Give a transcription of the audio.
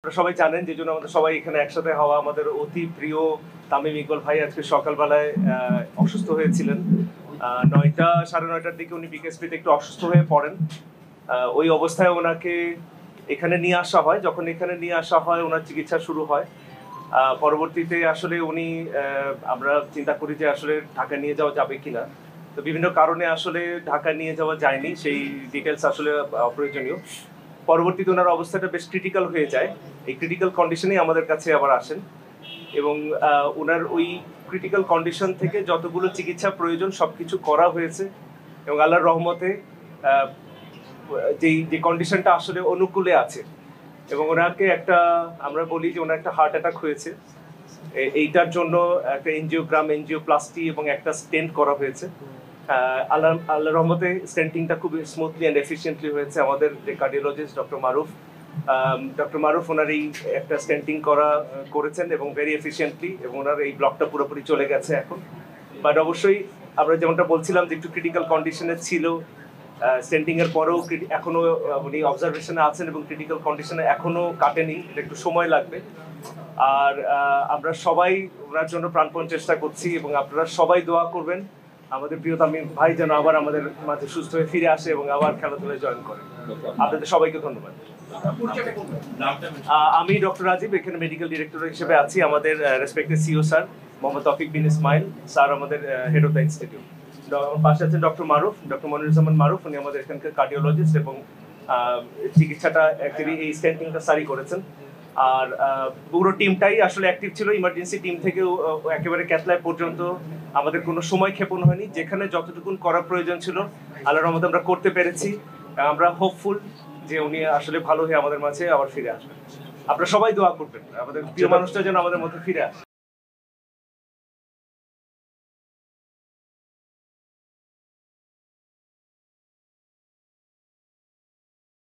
আপনারা সবাই জানেন যে জন্য আমাদের সবাই এখানে একসাথে হওয়া। আমাদের অতি প্রিয় তামিম ইকবাল ভাই আজকে সকালবেলায় অসুস্থ হয়েছিলেন। 9টা সাড়ে 9টার দিকে উনি বিকেএসপিতে একটু অসুস্থ হয়ে পড়েন। ওই অবস্থায় ওনাকে এখানে নিয়ে আসা হয়। যখন এখানে নিয়ে আসা হয় ওনার চিকিৎসা শুরু হয়। পরবর্তীতে আসলে উনি আমরা চিন্তা করি যে আসলে ঢাকা নিয়ে যাওয়া যাবে কিনা। তো বিভিন্ন কারণে আসলে ঢাকা নিয়ে যাওয়া যায়নি, সেই ডিটেলস আসলে অপ্রয়োজনীয়। পরবর্তীতে ওনার অবস্থাটা বেশ ক্রিটিক্যাল হয়ে যায়। এই ক্রিটিক্যাল কন্ডিশনেই আমাদের কাছে আবার আসেন এবং ওনার ওই ক্রিটিক্যাল কন্ডিশন থেকে যতগুলো চিকিৎসা প্রয়োজন সবকিছু করা হয়েছে এবং আল্লাহর রহমতে যে কন্ডিশনটা আসলে অনুকূলে আছে এবং ওনাকে একটা আমরা বলি যে ওনার একটা হার্ট অ্যাটাক হয়েছে। এইটার জন্য একটা এনজিওপ্লাস্টি এবং একটা স্টেন্ট করা হয়েছে। আল্লাহর রহমতে স্টেন্টিংটা খুব স্মুথলি অ্যান্ড এফিশিয়েন্টলি হয়েছে। আমাদের যে কার্ডিওলজিস্ট ডক্টর মারুফ ওনার এই একটা স্টেন্টিং করেছেন এবং ভেরি এফিশিয়েন্টলি, এবং ওনার এই ব্লকটা পুরোপুরি চলে গেছে এখন। বাট অবশ্যই আমরা যেমনটা বলছিলাম যে একটু ক্রিটিক্যাল কন্ডিশনে ছিল, স্টেন্টিং এর পরেও এখনো উনি অবজারভেশনে আছেন এবং ক্রিটিক্যাল কন্ডিশনে এখনো কাটেনি, এটা একটু সময় লাগবে। আর আমরা সবাই ওনার জন্য প্রাণপণ চেষ্টা করছি এবং আপনারা সবাই দোয়া করবেন আমাদের প্রিয় তামিম ভাই যেন আবার আমাদের মাঝে সুস্থ হয়ে ফিরে আসে এবং আবার খেলাধুলায় জয়েন করে। আপনাদের সবাইকে ধন্যবাদ। আমি ডক্টর রাজীব, এখানে মেডিকেল ডিরেক্টর হিসেবে আছি। আমাদের রেসপেক্টেড সিও স্যার মোহাম্মদ তৌফিক বিন ইসমাইল স্যার আমাদের হেড অফ দ্য ইনস্টিটিউট। আমার পাশে আছেন ডক্টর মনিরুজ্জামান মারুফ, উনি আমাদের এখানকার কার্ডিওলজিস্ট এবং চিকিৎসাটা অ্যাকচুয়ালি এই স্টেন্টিংটা স্যারই করেছেন। আর পুরো টিমটাই আসলে অ্যাক্টিভ ছিল। ইমার্জেন্সি টিম থেকেও একেবারে ক্যাথল্যাব পর্যন্ত আমাদের কোনো সময় ক্ষেপণ হয়নি। যেখানে যতটুকুন করার প্রয়োজন ছিল আল্লাহর রহমতে আমরা করতে পেরেছি। আমরা হোপফুল যে উনি আসলে ভালো হয়ে আমাদের মাঝে আবার ফিরে আসবেন। আপনারা সবাই দোয়া করবেন আমাদের প্রিয় মানুষটা যেন আমাদের মধ্যে ফিরে আসে।